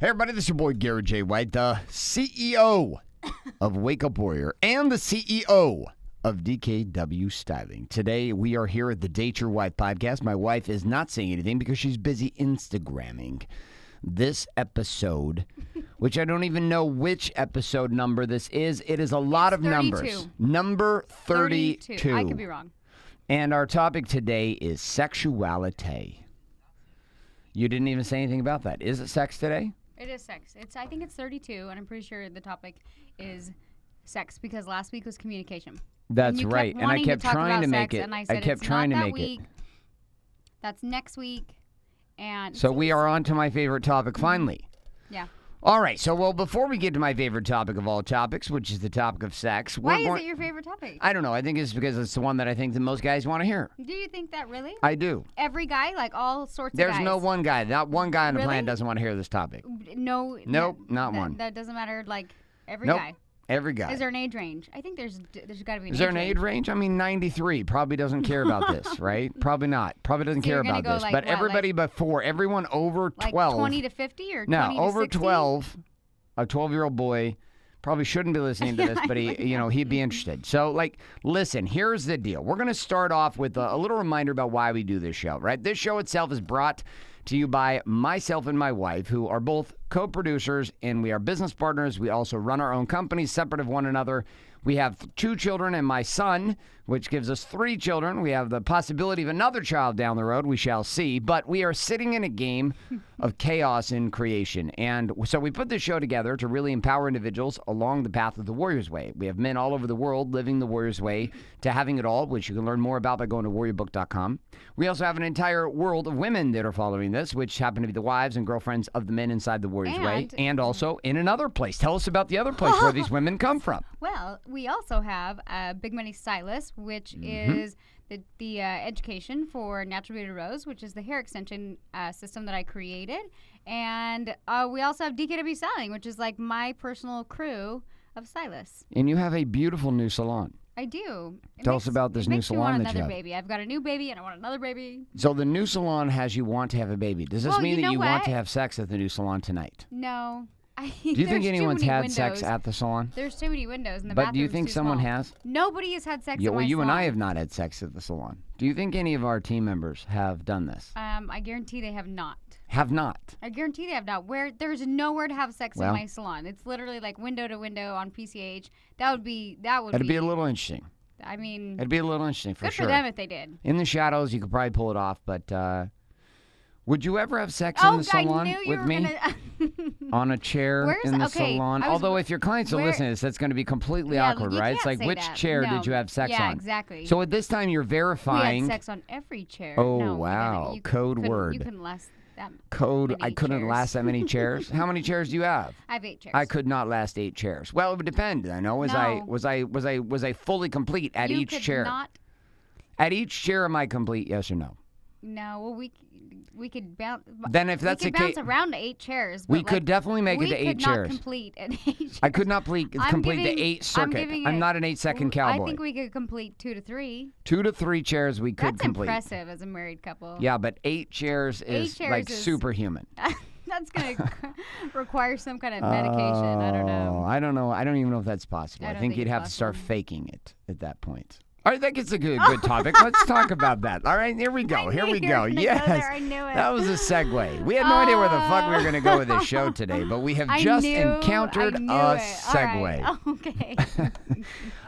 Hey, everybody, this is your boy, Garrett J. White, the CEO of Wake Up Warrior and the CEO of DKW Styling. Today, we are here at the Date Your Wife podcast. My wife is not saying anything because she's busy Instagramming this episode, which I don't even know which episode number this is. It is a lot of 32. numbers. Number 32. I could be wrong. And our topic today is sexuality. You didn't even say anything about that. Is it sex today? It is sex. I think it's 32, and I'm pretty sure the topic is sex because last week was communication. That's and right. And I kept trying to make it. And I said, kept trying to make it. That's next week. And so we are on to my favorite topic finally. Yeah. All right. So, before we get to my favorite topic of all topics, which is the topic of sex. Why is it your favorite topic? I don't know. I think it's because it's the one that I think that most guys want to hear. Do you think that really? I do. Every guy? Like all sorts of There's guys? no one guy. Not one guy on the Really? planet doesn't want to hear this topic. No. Nope, not one. That doesn't matter. Like every Nope. guy. Every guy. Is there an age range? I think there's got to be an Is there an age range? I mean, 93 probably doesn't care about this, right? Probably not. Probably doesn't So care you're gonna about go this. like But what, everybody before, everyone over 12. Like 20 to 50 or 20 No, to over 60? 12, a 12-year-old boy probably shouldn't be listening to this, but he'd be interested. So, listen, here's the deal. We're going to start off with a little reminder about why we do this show, right? This show itself is brought to you by myself and my wife, who are both co-producers, and we are business partners. We also run our own companies separate of one another. We have 2 children and my son, which gives us 3 children. We have the possibility of another child down the road. We shall see. But we are sitting in a game of chaos in creation. And so we put this show together to really empower individuals along the path of the Warrior's Way. We have men all over the world living the Warrior's Way to having it all, which you can learn more about by going to warriorbook.com. We also have an entire world of women that are following this, which happen to be the wives and girlfriends of the men inside the Warrior's Way. And also in another place. Tell us about the other place where these women come from. Well, we also have Big Money Stylist, which is the education for Natural Beauty Rose, which is the hair extension system that I created. And we also have DKW Styling, which is like my personal crew of stylists. And you have a beautiful new salon. I do. Tell us about this new salon that you have. Baby. I've got a new baby, and I want another baby. So the new salon has you want to have a baby. Does this mean that you want what? to have sex at the new salon tonight? No. Do you think anyone's had sex at the salon? There's too many windows in the bathroom. But do you think someone has? Nobody has had sex at my well, you salon. and I have not had sex at the salon. Do you think any of our team members have done this? I guarantee they have not. Have not? I guarantee they have not. There's nowhere to have sex in Well, my salon. It's literally like window to window on PCH. That'd be It'd be a little interesting. I mean, it'd be a little interesting for good sure. for them if they did. In the shadows, you could probably pull it off, but would you ever have sex in the salon with me? On a chair in the salon? Although if your clients are listening to this, that's going to be completely awkward, right? It's like, which chair did you have sex on? Yeah, exactly. So at this time, you're verifying. We had sex on every chair. Oh, no, wow. Code word. You couldn't last that Code, I many couldn't chairs. last that many chairs. How many chairs do you have? I have 8 chairs. I could not last 8 chairs. Well, it would depend. I know. Was I fully complete at you each could chair? Not. At each chair, am I complete? Yes or no? No. Well, we could bounce. Then if that's we the could case, bounce around to 8 chairs. we could definitely make it to 8 chairs. We could not complete an 8 chairs. I could not complete the 8 circuit. I'm not an 8-second cowboy. I think we could complete 2 to 3. 2 to 3 chairs we could complete. That's impressive as a married couple. Yeah, but 8 chairs is superhuman. That's going to require some kind of medication. I don't know. I don't know. I don't even know if that's possible. I think you'd have to start faking it at that point. All right, that gets a good topic. Let's talk about that. All right, here we go. Here we go. Yes, I knew it. That was a segue. We had no idea where the fuck we were going to go with this show today, but we have just encountered a segue. All right. Okay.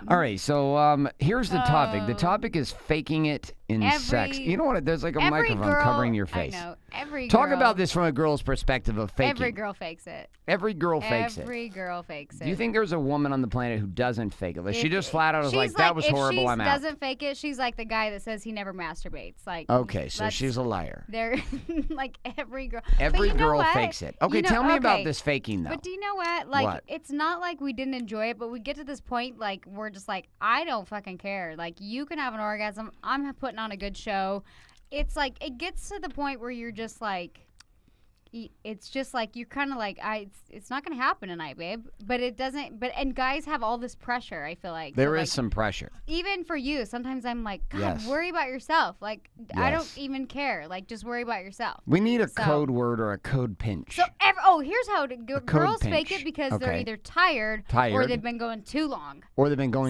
All right, so here's the topic. The topic is faking it in sex. You know what? There's like a microphone covering your face. I know. Every Talk girl, about this from a girl's perspective of faking. Every girl fakes it. Every girl fakes it. Every girl fakes it. Do you think there's a woman on the planet who doesn't fake it? Like she just flat out is like, that was horrible, I'm out. If she doesn't fake it, she's like the guy that says he never masturbates. Like, okay, so she's a liar. They're like every girl. Every girl fakes it. Okay, tell me about this faking, though. But do you know what? Like, it's not like we didn't enjoy it, but we get to this point, like, we're just like, I don't fucking care. Like, you can have an orgasm. I'm putting on a good show. It's like, it gets to the point where you're just like, it's just like you're kind of like it's not gonna happen tonight, babe. But it doesn't. And guys have all this pressure. I feel like there is some pressure. Even for you, sometimes I'm like, God, worry about yourself. Like I don't even care. Like just worry about yourself. We need a code word or a code pinch. So here's how girls fake it because they're either tired or they've been going too long.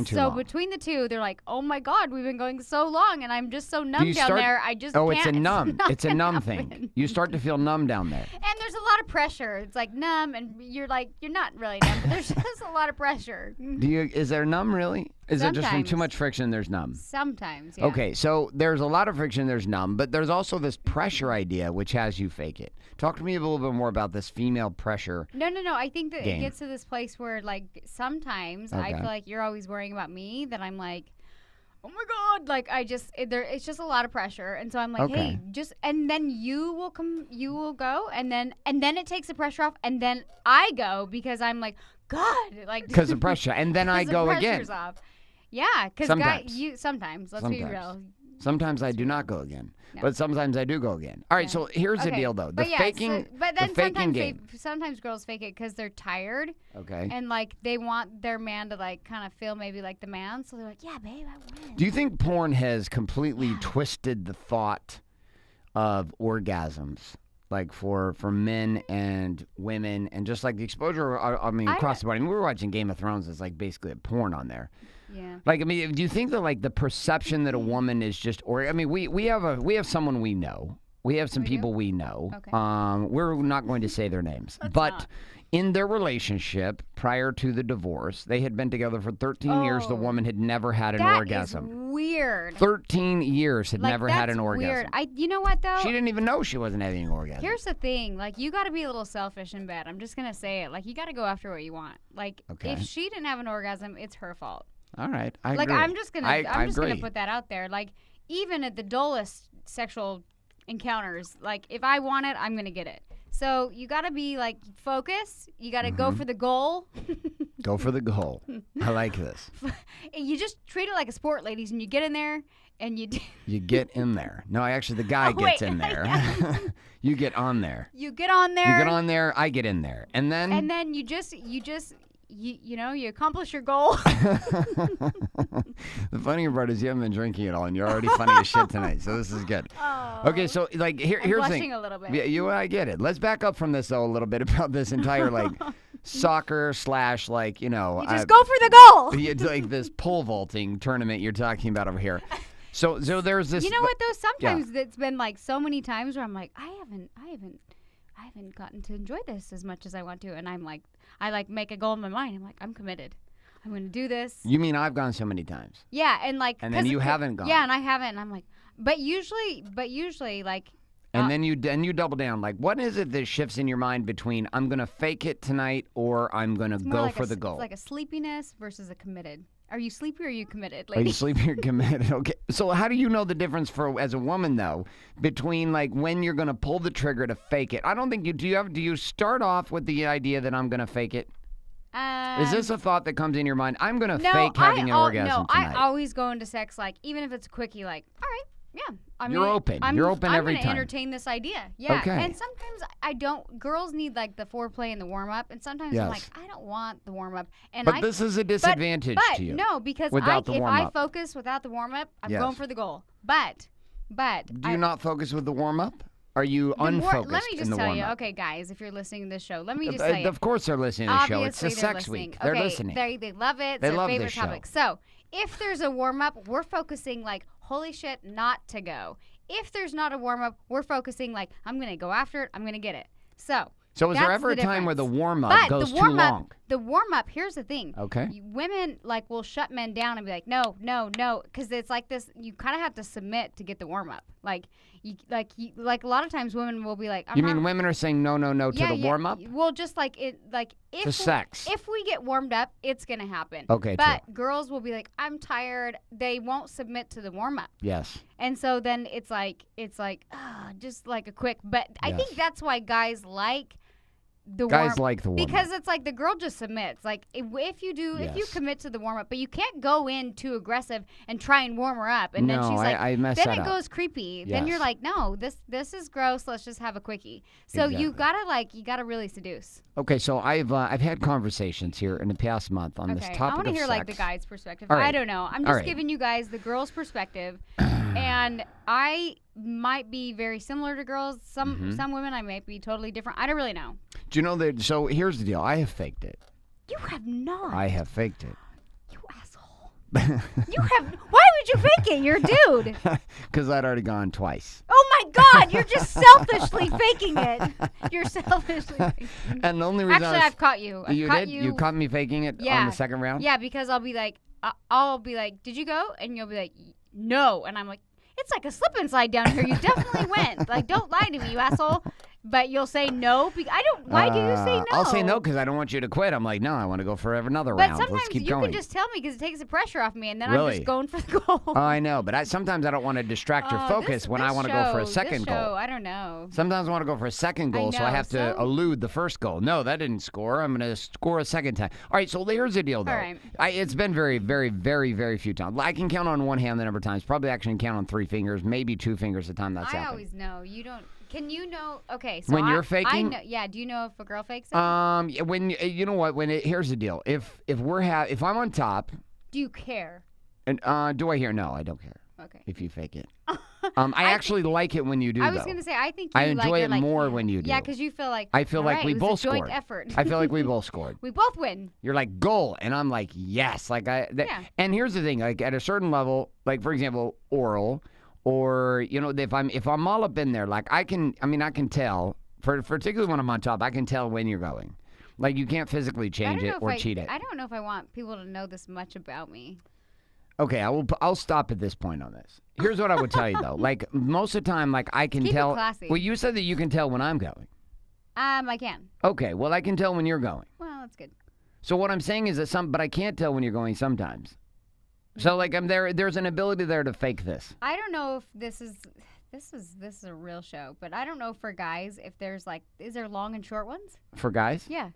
So between the two, they're like, oh my God, we've been going so long and I'm just so numb down there. I just can't. It's a numb. It's a numb thing. You start to feel numb down there. And there's a lot of pressure. It's like numb and you're not really numb, but there's just a lot of pressure. Is there numb really? Is Sometimes. it just from too much friction there's numb? Sometimes, yeah. Okay, so there's a lot of friction, there's numb, but there's also this pressure idea which has you fake it. Talk to me a little bit more about this female pressure. No. I think that game. It gets to this place where, like, sometimes I feel like you're always worrying about me, that I'm like, oh my God, like it's just a lot of pressure, and so I'm like, hey, and then you will go, and then it takes the pressure off, and then I go because I'm like, God, like because of pressure, and then I go again. Off. Yeah, because sometimes let's be real. Sometimes I do not go again, but sometimes I do go again. All right, so here's the deal, though. Sometimes girls fake it because they're tired. Okay. And, like, they want their man to, like, kind of feel maybe like the man. So they're like, yeah, babe, I win. Do you think porn has completely twisted the thought of orgasms? Like, for men and women, and just, like, the exposure, across the board. I mean, we were watching Game of Thrones. It's, like, basically a porn on there. Yeah. Like, I mean, do you think that, like, the perception that a woman is just, we have someone we know. We have some people we know. Okay. We're not going to say their names. But in their relationship, prior to the divorce, they had been together for 13 years. The woman had never had an orgasm. That is weird. 13 years had never had an orgasm. Weird. You know what, though? She didn't even know she wasn't having an orgasm. Here's the thing. Like, you got to be a little selfish in bed. I'm just going to say it. Like, you got to go after what you want. Like, if she didn't have an orgasm, it's her fault. All right, I agree. Like, I'm just gonna put that out there. Like, even at the dullest sexual encounters, like, if I want it, I'm gonna get it. So you gotta be, like, focused. You gotta go for the goal. Go for the goal. I like this. You just treat it like a sport, ladies, and you get in there and you. You get in there. No, actually, the guy gets in there. You get on there. You get on there. You get on there. I get in there, and then. And then you accomplish your goal. The funny part is you haven't been drinking at all, and you're already funny as shit tonight. So this is good. Oh, okay, so like here's the thing. A little bit. Yeah, I get it. Let's back up from this though a little bit about this entire like soccer / like You just go for the goal. It's like this pole vaulting tournament you're talking about over here. So there's this. You know what though? Sometimes it's been like so many times where I'm like, I haven't gotten to enjoy this as much as I want to, and I'm like, I like make a goal in my mind. I'm like, I'm committed. I'm going to do this. You mean I've gone so many times? Yeah, and like. And then you haven't gone. Yeah, and I haven't. And I'm like, but usually like. And then you double down. Like, what is it that shifts in your mind between I'm going to fake it tonight or I'm going to go for the goal? It's like a sleepiness versus a committed. Are you sleepy or are you committed, lady? Are you sleepy or committed? Okay. So how do you know the difference as a woman though between like when you're going to pull the trigger to fake it? I don't think you do. Do you start off with the idea that I'm going to fake it? Is this a thought that comes in your mind? I'm going to fake having an orgasm tonight. I always go into sex like even if it's a quickie, like all right. Yeah, you're open. You're open every time. I'm gonna entertain this idea. Yeah, okay. And sometimes I don't. Girls need like the foreplay and the warm up, and sometimes I'm like, I don't want the warm up. But this is a disadvantage to you. No, because if I focus without the warm up, I'm going for the goal. But do you not focus with the warm up? Are you unfocused? Let me just tell you, okay, guys, if you're listening to this show, let me just tell you. Of course they're listening to the show. It's a sex week. They're listening. They love it. It's their favorite topic. So if there's a warm up, we're focusing like, holy shit, not to go. If there's not a warm up, we're focusing like, I'm gonna go after it. I'm gonna get it. So is there ever a time where the warm up goes too long? The warm up. Here's the thing. Okay. Women like will shut men down and be like, no, because it's like this. You kind of have to submit to get the warm up. Like a lot of times women will be like, women are saying no to the warm up? Well, just like it, like if sex. If we get warmed up, it's gonna happen. Okay. But girls will be like, I'm tired. They won't submit to the warm up. Yes. And so then it's like just like a quick. But I think that's why guys like. Like the warm because it's like the girl just submits. Like if you commit to the warm up, but you can't go in too aggressive and try and warm her up, and then she's like, then it goes creepy. Yes. Then you're like, no, this is gross. Let's just have a quickie. So you gotta really seduce. Okay, so I've had conversations here in the past month on this topic of sex. I want to hear like the guy's perspective. Right. I don't know. I'm just giving you guys the girl's perspective. And And I might be very similar to girls. Some women I might be totally different. I don't really know. Do you know that? So here's the deal. I have faked it. You have not. I have faked it. You asshole. You have. Why would you fake it? You're a dude. Because I'd already gone twice. Oh my God! You're just selfishly faking it. You're selfishly faking it. And the only reason Actually, I've caught you. You did? You caught me faking it on the second round? Yeah, because I'll be like, did you go? And you'll be like, no. And I'm like, it's like a slip and slide down here. You definitely went. Like, don't lie to me, you asshole. But you'll say no. Why do you say no? I'll say no because I don't want you to quit. I'm like, no, I want to go for another but round. Sometimes Let's keep you going. can just tell me because it takes the pressure off me, and then Really? I'm just going for the goal. Oh, I know, but sometimes I don't want to distract your focus when I want to go for a second goal. I don't know. Sometimes I want to go for a second goal, so I have to elude the first goal. No, that didn't score. I'm going to score a second time. All right, so here's the deal, though. All right. It's been very, very, very, very few times. I can count on one hand the number of times. Probably actually can count on 3 fingers, maybe 2 fingers at a time that's happened. I always know. You don't. Can you know? Okay, so when you're faking, I know, yeah. Do you know if a girl fakes it? When you know what? Here's the deal. If I'm on top, do you care? And do I hear? No, I don't care. Okay. If you fake it, I actually like it when you do. I was gonna say I think I enjoy it more when you do. Yeah, because you feel like I feel like we both scored. Joint effort. I feel like we both scored. We both win. You're like goal, and I'm like yes. Like yeah. And here's the thing. Like at a certain level, like for example, oral. Or, you know, if I'm all up in there, like I can tell, particularly when I'm on top, I can tell when you're going. Like you can't physically change it or cheat it. I don't know if I want people to know this much about me. Okay, I'll stop at this point on this. Here's what I would tell you though. Like most of the time, like I can tell. Keep it classy. Well, you said that you can tell when I'm going. I can. Okay, well I can tell when you're going. Well, that's good. So what I'm saying is that but I can't tell when you're going sometimes. So like there's an ability there to fake this. I don't know if this is a real show, but I don't know for guys if there's like is there long and short ones? For guys? Yeah.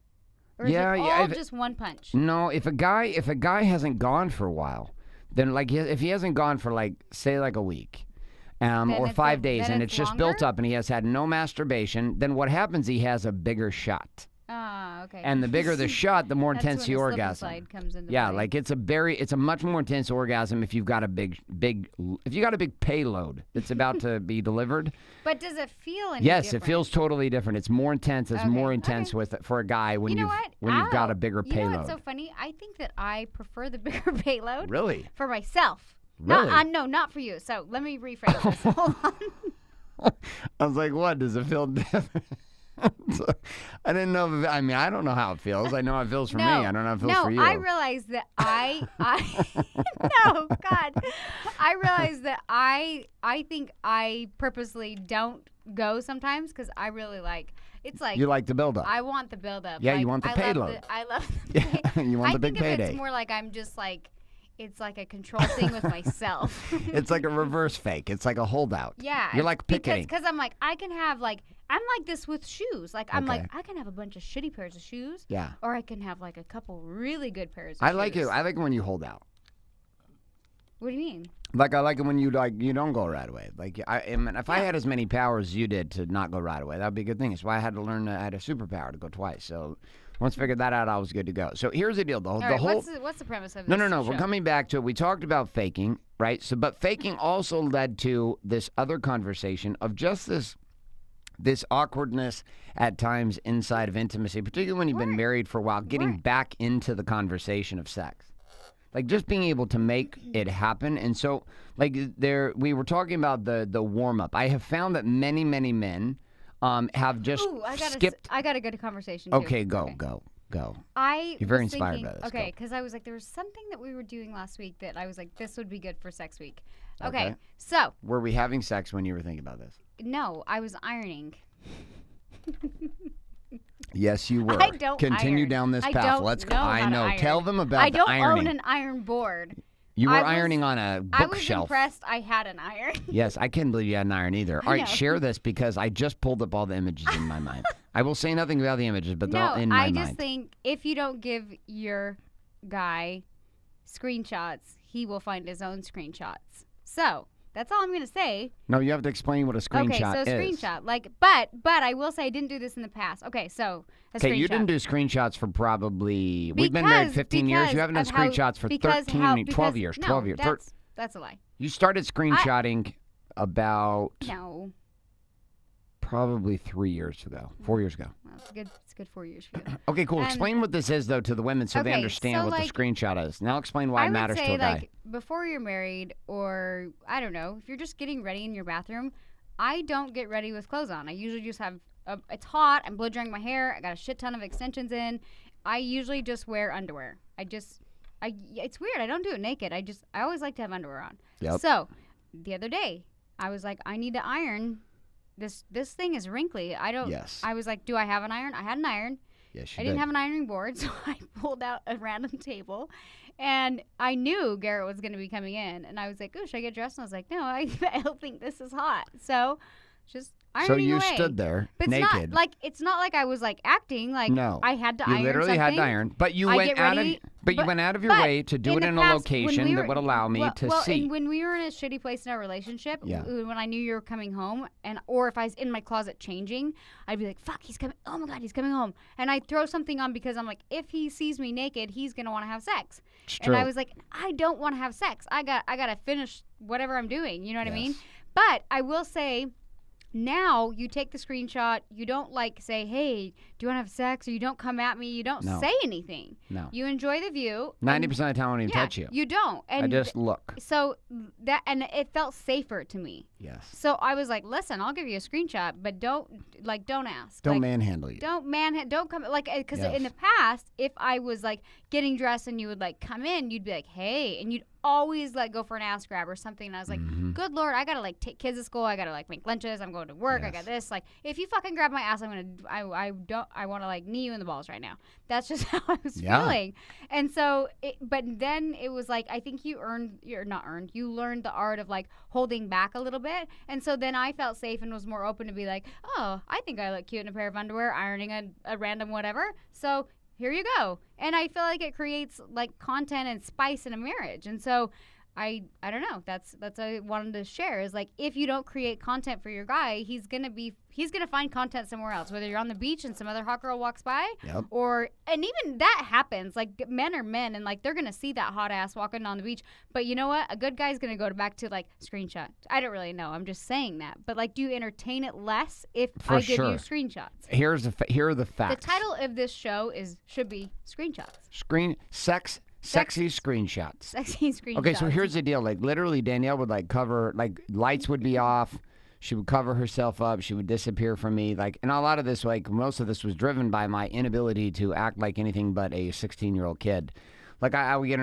Or is it all just one punch? No, if a guy hasn't gone for a while, then like if he hasn't gone for like say like a week, or 5 days, and it's just built up, and he has had no masturbation, then what happens? He has a bigger shot. Ah, okay. And the bigger the shot, the more intense the orgasm. Slip and slide comes into yeah, play. like it's a much more intense orgasm if you've got a big payload that's about to be delivered. But does it feel any Yes, different? it feels totally different. It's more intense. It's more intense for a guy when you've got a bigger payload. You know what's so funny? I think that I prefer the bigger payload. Really? For myself. Really? No, not for you. So let me rephrase this. Hold on. I was like, what? Does it feel different? I didn't know. I don't know how it feels. I know how it feels for me. I don't know how it feels for you. No, I realized that I no, God. I realized that I think I purposely don't go sometimes because I really like. It's like you like the build up. I want the build up. Yeah, like, you want the payload. I love the yeah, you want the big payday. It's more like I'm just like. It's like a control thing with myself. It's like a reverse fake. It's like a holdout. Yeah. You're like picketing. Because I'm like, I can have like, I'm like this with shoes. Like, I'm like, I can have a bunch of shitty pairs of shoes. Yeah. Or I can have like a couple really good pairs of shoes. I like it. I like it when you hold out. What do you mean? Like, I like it when you don't go right away. Like, if I had as many powers as you did to not go right away, that would be a good thing. That's why I had to learn I had a superpower to go twice. So once I figured that out, I was good to go. So here's the deal. What's the premise of this No. show? We're coming back to it. We talked about faking, right? So, but faking also led to this other conversation of just this awkwardness at times inside of intimacy, particularly when you've been married for a while, getting back into the conversation of sex. Like just being able to make it happen. And so like we were talking about the warm up. I have found that many men have just skipped. I got a good conversation too. Okay, go. You're very inspired by this. Okay, because I was like, there was something that we were doing last week that I was like, this would be good for sex week. Okay, so. Were we having sex when you were thinking about this? No, I was ironing. Yes, you were. I don't Continue iron. down this I path. don't Let's go. know I how to know. iron. Tell them about I the don't ironing. own an iron board. You were ironing on a bookshelf. I was impressed I had an iron. Yes, I couldn't believe you had an iron either. All right, share this because I just pulled up all the images in my mind. I will say nothing about the images, but they're all in my mind. I just think if you don't give your guy screenshots, he will find his own screenshots. So that's all I'm going to say. No, you have to explain what a screenshot is. Okay, so screenshot. But I will say I didn't do this in the past. Okay, so a screenshot. Okay, you didn't do screenshots for probably, we've been married 15 years. You haven't done screenshots for 12 years. That's a lie. You started screenshotting about No. probably 3 years ago, 4 years ago. Well, it's a good 4 years for you. Okay, cool. And- Explain what this is, though, to the women so they Okay, understand so, what like, the screenshot is. Now explain why I it would matters say, to a guy. like, before you're married, or I don't know, if you're just getting ready in your bathroom, I don't get ready with clothes on. I usually just have, it's hot, I'm blow drying my hair, I got a shit ton of extensions in. I usually just wear underwear. It's weird. I don't do it naked. I always like to have underwear on. Yep. So, the other day, I was like, I need to iron. This thing is wrinkly. Yes. I was like, do I have an iron? I had an iron. Yes, I didn't have an ironing board, so I pulled out a random table, and I knew Garrett was going to be coming in, and I was like, "Oh, should I get dressed?" And I was like, "No, I don't think this is hot." So, just ironing So you away. stood there But naked. it's not like I was like acting like No. I had to You iron literally had to something. iron, but you I went get out ready, of you but- went out of your but way to do it the in a past, when location we that were- would allow me to see. And when we were in a shitty place in our relationship, Yeah. when I knew you were coming home, or if I was in my closet changing, I'd be like, "Fuck, he's coming! Oh my god, he's coming home!" And I'd throw something on because I'm like, if he sees me naked, he's gonna want to have sex. It's And true. I was like, I don't want to have sex. I gotta finish whatever I'm doing. You know what I mean? Yes. But I will say, now you take the screenshot. You don't like say, "Hey, do you want to have sex?" Or you don't come at me. You don't No. say anything. No. You enjoy the view. 90% of the time I won't even yeah, touch you. You don't. And I just look. so and it felt safer to me. Yes. So I was like, "Listen, I'll give you a screenshot, but don't ask. Don't Like, manhandle you. don't come because Yes. in the past, if I was like getting dressed and you would like come in, you'd be like, "Hey," and you'd always like go for an ass grab or something. And I was like, Mm-hmm. "Good Lord, I gotta like take kids to school. I gotta like make lunches. I'm going to work. I Yes. got this. Like, if you fucking grab my ass, I want to like knee you in the balls right now." That's just how I was Yeah. feeling. And so, but then it was like, I think you learned the art of like holding back a little bit. And so then I felt safe and was more open to be like, "Oh, I think I look cute in a pair of underwear, ironing a random whatever. So here you go." And I feel like it creates like content and spice in a marriage. And so I don't know. That's what I wanted to share is like, if you don't create content for your guy, he's gonna find content somewhere else. Whether you're on the beach and some other hot girl walks by, Yep. and even that happens. Like, men are men, and like they're gonna see that hot ass walking on the beach. But you know what? A good guy's gonna go back to like screenshot. I don't really know. I'm just saying that. But like, do you entertain it less if For I give sure. you screenshots? Here are the The facts. title of this show should be screenshots. Sexy screenshots. Sexy screenshots. Okay, so here's the deal. Like, literally, Danielle would like cover, like, lights would be off. She would cover herself up. She would disappear from me. Like, and a lot of this, like, most of this was driven by my inability to act like anything but a 16-year-old kid. Like, I would get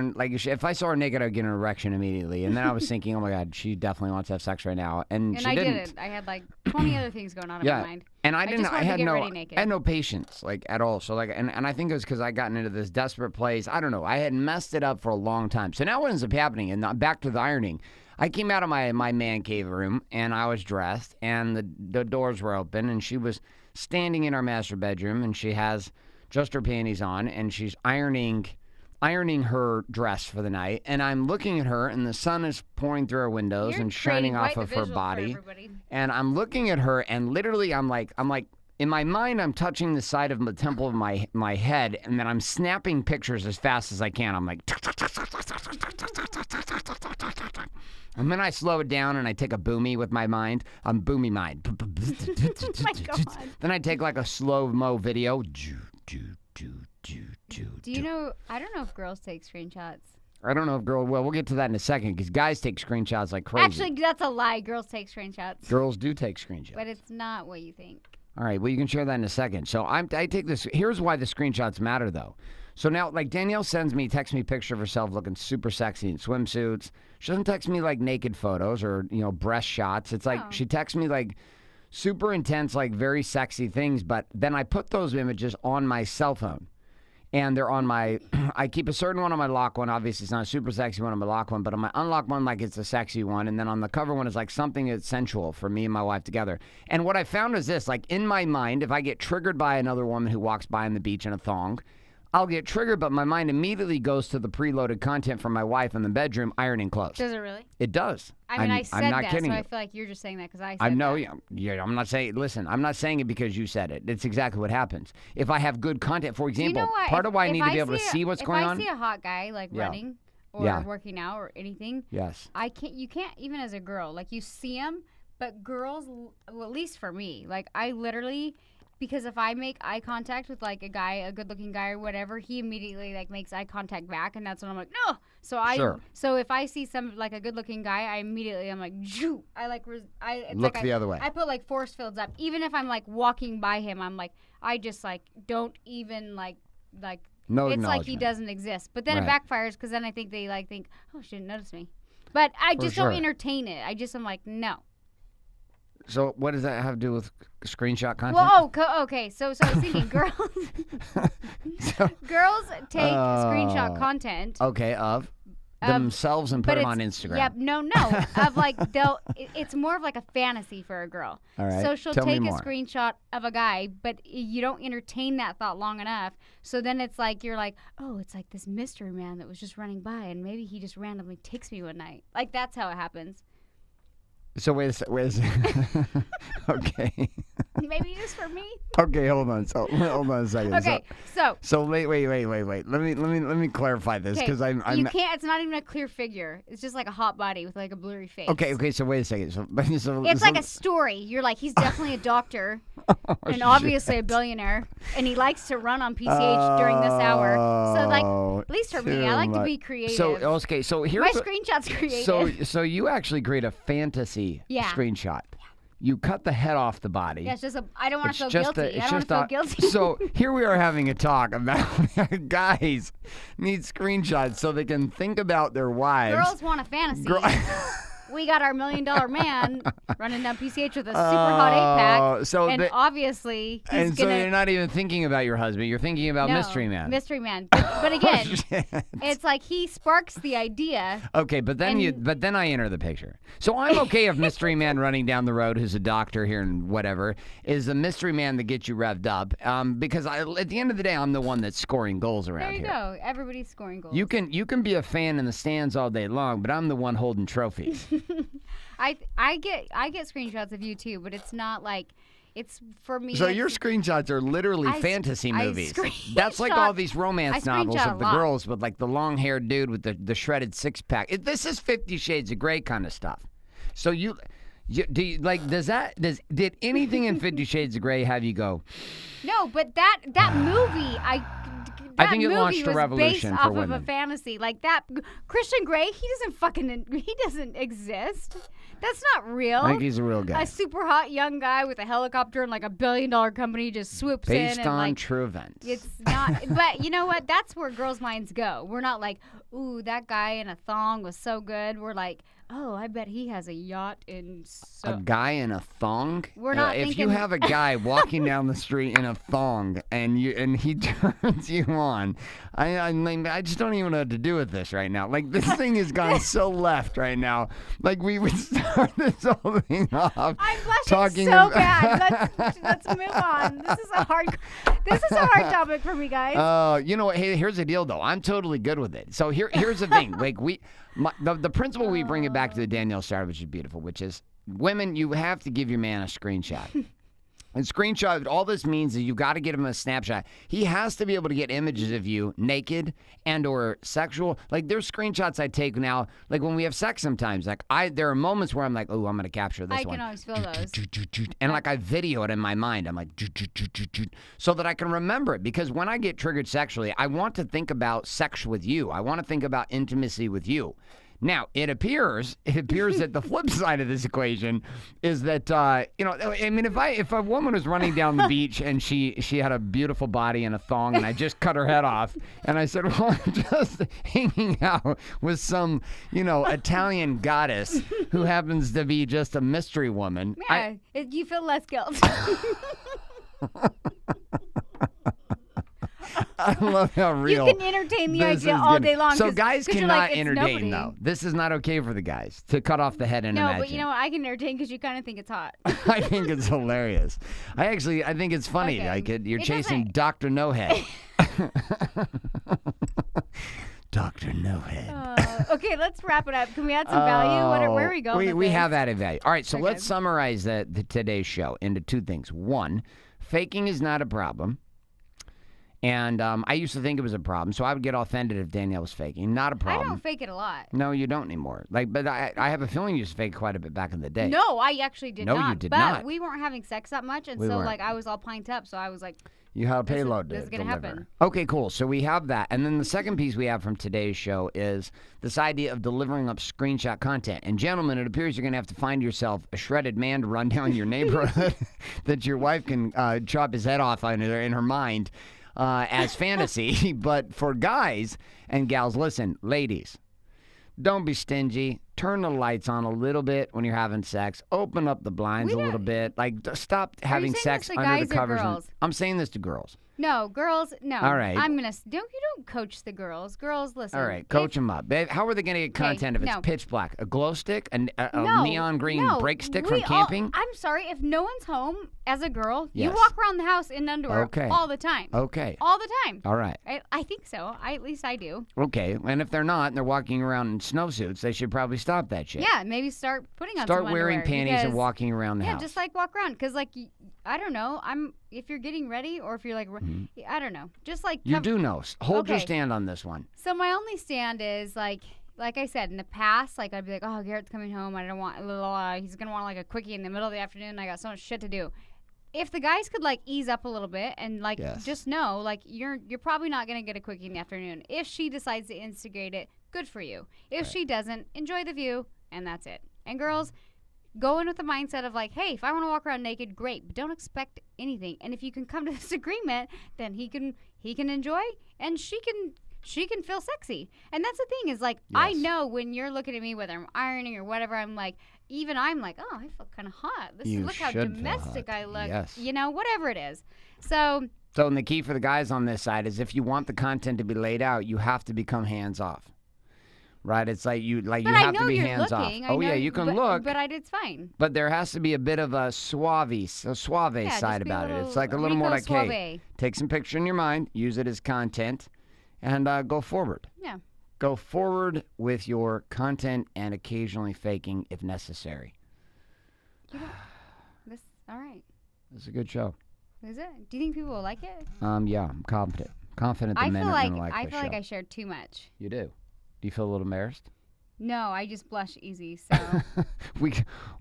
if I saw her naked, I would get an erection immediately. And then I was thinking, oh my God, she definitely wants to have sex right now. And she I didn't. didn't. I had like 20 other things going on in my mind. And I didn't. just I wanted to had get no. ready naked. I had no patience, like at all. So like, and I think it was because I gotten into this desperate place. I don't know. I had messed it up for a long time. So now what ends up happening? And back to the ironing. I came out of my man cave room and I was dressed and the doors were open and she was standing in our master bedroom and she has just her panties on and she's ironing her dress for the night, and I'm looking at her, and the sun is pouring through her windows You're and shining creating off quite of the her visual for body. everybody. And I'm looking at her, and literally, I'm like, in my mind, I'm touching the side of the temple of my head, and then I'm snapping pictures as fast as I can. I'm like, and then I slow it down, and I take a boomy with my mind. I'm boomy mind. Oh my God. Then I take like a slow-mo video. Do you know? I don't know if girls take screenshots. I don't know if we'll get to that in a second because guys take screenshots like crazy. Actually, that's a lie. Girls take screenshots. Girls do take screenshots. But it's not what you think. All right, well, you can share that in a second. So I take this. Here's why the screenshots matter, though. So now, like, Danielle texts me a picture of herself looking super sexy in swimsuits. She doesn't text me, like, naked photos or, breast shots. It's like she texts me, like, super intense, like, very sexy things. But then I put those images on my cell phone. And they're on my, I keep a certain one on my lock one. Obviously, it's not a super sexy one on my lock one, but on my unlock one, like it's a sexy one. And then on the cover one is like something that's sensual for me and my wife together. And what I found is this, like in my mind, if I get triggered by another woman who walks by on the beach in a thong, I'll get triggered, but my mind immediately goes to the preloaded content from my wife in the bedroom ironing clothes. Does it really? It does. I mean, I said I'm not that, kidding so you. I feel like you're just saying that because I said I know, that. yeah. I'm not saying. Listen, I'm not saying it because you said it. It's exactly what happens. If I have good content, for Do you example, know what? part of why I If need to be able to see what's going on. If I see a hot guy like Yeah. running, or working out or anything. Yes. You can't even as a girl, like you see them, but girls, well, at least for me, like I literally, because if I make eye contact with like a guy, a good looking guy or whatever, he immediately like makes eye contact back, and that's when I'm like, no. So if I see some like a good looking guy, I'm like, Zhoo! It's Look like the other way. I put like force fields up, even if I'm like walking by him, I'm like, I just like don't even like. No, it's like he doesn't exist. But then it backfires because then I think they think, oh, she didn't notice me. But I just don't entertain it. I'm like, no. So what does that have to do with screenshot content? Well, okay. So I was thinking, girls take screenshot content. Okay, of themselves and put it on Instagram. Yep, no. Of like it's more of like a fantasy for a girl. All right. So she'll take a screenshot of a guy, but you don't entertain that thought long enough. So then it's like you're like, oh, it's like this mystery man that was just running by, and maybe he just randomly takes me one night. Like that's how it happens. So wait a second. Okay. Maybe just for me. Okay, hold on. So hold on a second. Okay, so wait. Let me clarify this because I'm. You can't. It's not even a clear figure. It's just like a hot body with like a blurry face. Okay. So wait a second. It's like a story. You're like, he's definitely a doctor, and obviously a billionaire, and he likes to run on PCH during this hour. So like, at least for me, I like to be creative. So here's my screenshot's creative. So you actually create a fantasy screenshot. You cut the head off the body. Yeah, it's just I don't want to feel guilty. I don't want to feel guilty. So here we are having a talk about guys need screenshots so they can think about their wives. Girls want a fantasy. We got our $1 million man running down PCH with a super hot 8-pack. And obviously he's so you're not even thinking about your husband. You're thinking about Mystery Man. Mystery Man. But again, it's like he sparks the idea. Okay, but then I enter the picture. So I'm okay if Mystery Man running down the road, who's a doctor here and whatever, is the Mystery Man that gets you revved up. Because at the end of the day, I'm the one that's scoring goals around here. There you go. Everybody's scoring goals. You can be a fan in the stands all day long, but I'm the one holding trophies. I get screenshots of you too, but it's not like it's for me. So your screenshots are literally fantasy movies. That's like all these romance novels of the girls with like the long-haired dude with the shredded six-pack. This is 50 Shades of Grey kind of stuff. So did anything in 50 Shades of Grey have you go? No, but that movie I think it launched a revolution based for off women. of a fantasy like that. Christian Grey, he doesn't exist. That's not real. I think he's a real guy. A super hot young guy with a helicopter and like $1 billion company just swoops based in. Based on true events. It's not. But you know what? That's where girls' minds go. We're not like, ooh, that guy in a thong was so good. We're like, oh, I bet he has a yacht in. A guy in a thong? We're not thinking. If you have a guy walking down the street in a thong and he turns you on, I just don't even know what to do with this right now. Like this thing has gone so left right now. Like we would start this whole thing off. I'm blushing so bad. Let's move on. This is a hard topic for me, guys. You know what? Hey, here's the deal though. I'm totally good with it. So here's the thing. Like the principle we bring it back to the Danielle started, which is beautiful, which is women, you have to give your man a screenshot. And screenshot, all this means is you've got to get him a snapshot. He has to be able to get images of you naked and or sexual. Like there's screenshots I take now, like when we have sex sometimes. Like there are moments where I'm like, oh, I'm going to capture this one. I can always feel those. And like I video it in my mind. I'm like, so that I can remember it. Because when I get triggered sexually, I want to think about sex with you. I want to think about intimacy with you. Now, it appears that the flip side of this equation is that, I mean, if a woman was running down the beach and she had a beautiful body and a thong and I just cut her head off and I said, well, I'm just hanging out with some, Italian goddess who happens to be just a mystery woman. Yeah, you feel less guilt. I love how real. You can entertain the idea all day long. So guys cannot entertain, nobody. though. This is not okay for the guys to cut off the head and imagine. No, but you know what? I can entertain because you kind of think it's hot. I think it's hilarious. I think it's funny. Okay. Like you're chasing Dr. No Head. Dr. No Head. Okay, let's wrap it up. Can we add some value? Where are we going? We have added value. All right, so let's summarize today's show into two things. One, faking is not a problem. And I used to think it was a problem, so I would get offended if Danielle was faking. Not a problem. I don't fake it a lot. No, you don't anymore. But I have a feeling you used to fake quite a bit back in the day. No, I actually did not. No, you did but not. We weren't having sex that much, and We so weren't. like I was all pint up, so I was like, You have a payload this is to gonna deliver. happen. Okay, cool. So we have that. And then the second piece we have from today's show is this idea of delivering up screenshot content. And gentlemen, it appears you're going to have to find yourself a shredded man to run down your neighborhood that your wife can chop his head off in her mind as fantasy. But for guys and gals, listen, ladies, don't be stingy. Turn the lights on a little bit when you're having sex. Open up the blinds a little bit. Like, stop having sex under guys the or covers. girls? I'm saying this to girls. no, girls, no. All right. I'm gonna you don't coach the girls. Girls, listen. All right, coach them up. Babe, how are they going to get content if it's no. pitch black? A glow stick? A No, neon green no, brake stick we from camping? all, I'm sorry, if no one's home as a girl, you Yes. walk around the house in underwear Okay. all the time. Okay. All the time. All right. I think so. At least I do. Okay. And if they're not and they're walking around in snowsuits, they should probably stop that shit. Yeah, maybe start putting on Start some wearing underwear panties and because- walking around the Yeah, house. just like walk around because like I don't know. If you're getting ready or if you're like I don't know. Just like you do know. Hold your Okay. stand on this one. So my only stand is like I said in the past, like I'd be like, oh, Garrett's coming home. I don't want he's gonna want like a quickie in the middle of the afternoon. I got so much shit to do. If the guys could like ease up a little bit and like Yes. just know like you're probably not gonna get a quickie in the afternoon. If she decides to instigate it, good for you. If she doesn't, enjoy the view and that's it. And girls, go in with the mindset of like, hey, if I want to walk around naked, great, but don't expect anything. And if you can come to this agreement, then he can enjoy and she can feel sexy. And that's the thing is like I Yes. know when you're looking at me whether I'm ironing or whatever, I'm like oh, I feel kind of hot. You Look how should feel domestic hot. I look. Yes. You know, whatever it is. So So, and the key for the guys on this side is if you want the content to be laid out, you have to become hands off. Right? It's like you but have I know to be you're hands looking. off. I Oh know yeah, you can but, look. but it's fine. But there has to be a bit of a suave Yeah, side just be a about it. little It's like a little more Rico like, Suave. hey, take some picture in your mind, use it as content, and go forward. Yeah. Go forward with your content and occasionally faking if necessary. All right. It's a good show. Is it? Do you think people will like it? Yeah, I'm confident. Confident the I men feel are like going to like I this feel like show. I shared too much. You do. Do you feel a little embarrassed? No, I just blush easy. So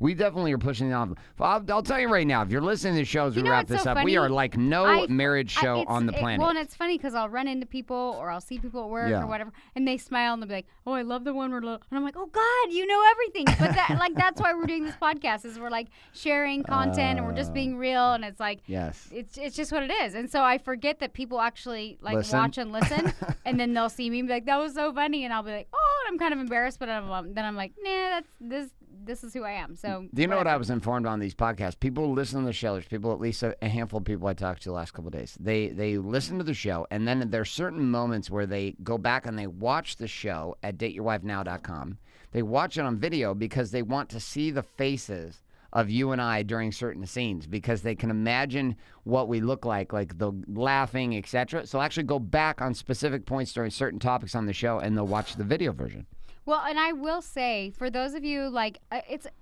we definitely are pushing the envelope. I'll tell you right now, if you're listening to the show as we know wrap what's this so up, we funny? are like no marriage show it's- on the planet. Well, and it's funny because I'll run into people or I'll see people at work Yeah. or whatever, and they smile and they'll be like, "Oh, I love the one where," and I'm like, "Oh God, you know everything." But that's why we're doing this podcast is we're like sharing content and we're just being real, and it's like Yes. it's just what it is. And so I forget that people actually like Listen. watch and listen, and then they'll see me and be like, "That was so funny," and I'll be like, "Oh," and I'm kind of embarrassed, but then I'm like, "Nah, this is who I am." So Do you know what whatever. I was informed on these podcasts? People who listen to the show. There's people, at least a handful of people I talked to the last couple of days. They listen to the show, and then there's certain moments where they go back and they watch the show at dateyourwifenow.com. They watch it on video because they want to see the faces of you and I during certain scenes because they can imagine what we look like the laughing, etc. So actually go back on specific points during certain topics on the show, and they'll watch the video version. Well, and I will say, for those of you, like,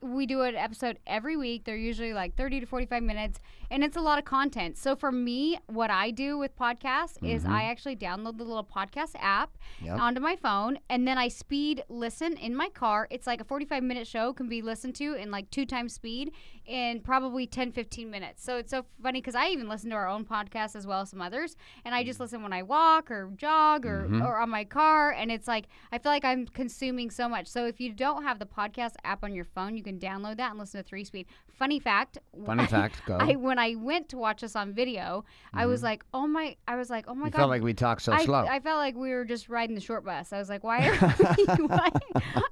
we do an episode every week. They're usually like 30 to 45 minutes, and it's a lot of content. So for me, what I do with podcasts is I actually download the little podcast app onto my phone, and then I speed listen in my car. It's like a 45-minute show can be listened to in like 2 times speed in probably 10, 15 minutes. So it's so funny because I even listen to our own podcast as well as some others, and I just listen when I walk or jog or on my car, and it's like I feel like I'm consuming so much. So if you don't have the podcast app on your phone, you can download that and listen to 3-speed. Funny fact, Go. when I went to watch this on video, I was like, oh my You God. felt like we talked so slow. I felt like we were just riding the short bus. I was like, why are why?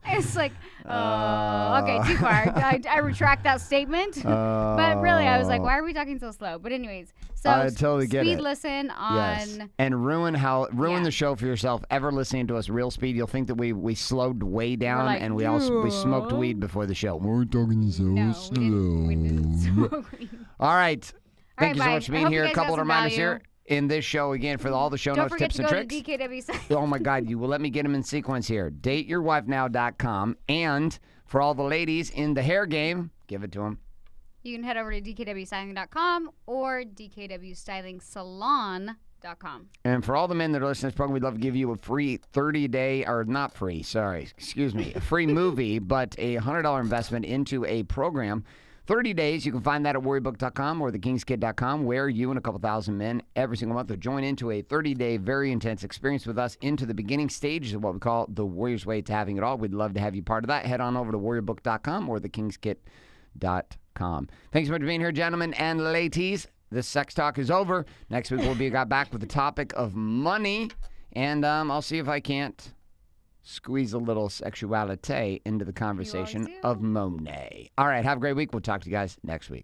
I was like, okay, too far. I retract that statement. But really, I was like, why are we talking so slow? But anyways, so I totally get speed it. listen on. Yes. And ruin Yeah. the show for yourself. Ever listening to us real speed, you'll think that we slowed way down like, and we smoked weed before the show. We're talking so No, slow. we didn't smoke weed. All right. Thank you so bye. much for I being hope you here. A guys couple got of some reminders value. here in this show again for all the show Don't notes, forget tips, to and go tricks. to DKW site. Oh my God, you will let me get them in sequence here. DateYourWifeNow.com. And for all the ladies in the hair game, give it to them. you can head over to dkwstyling.com or dkwstylingsalon.com. And for all the men that are listening to this program, we'd love to give you a free 30-day, or not free, sorry, excuse me, a free movie, but a $100 investment into a program. 30 days, you can find that at warriorbook.com or thekingskid.com, where you and a couple thousand men every single month will join into a 30-day, very intense experience with us into the beginning stages of what we call the Warrior's Way to having it all. We'd love to have you part of that. Head on over to warriorbook.com or thekingskid.com. Thanks so much for being here, gentlemen and ladies. This sex talk is over. Next week, we'll be back with the topic of money, and I'll see if I can't squeeze a little sexuality into the conversation of Monet. All right, have a great week. We'll talk to you guys next week.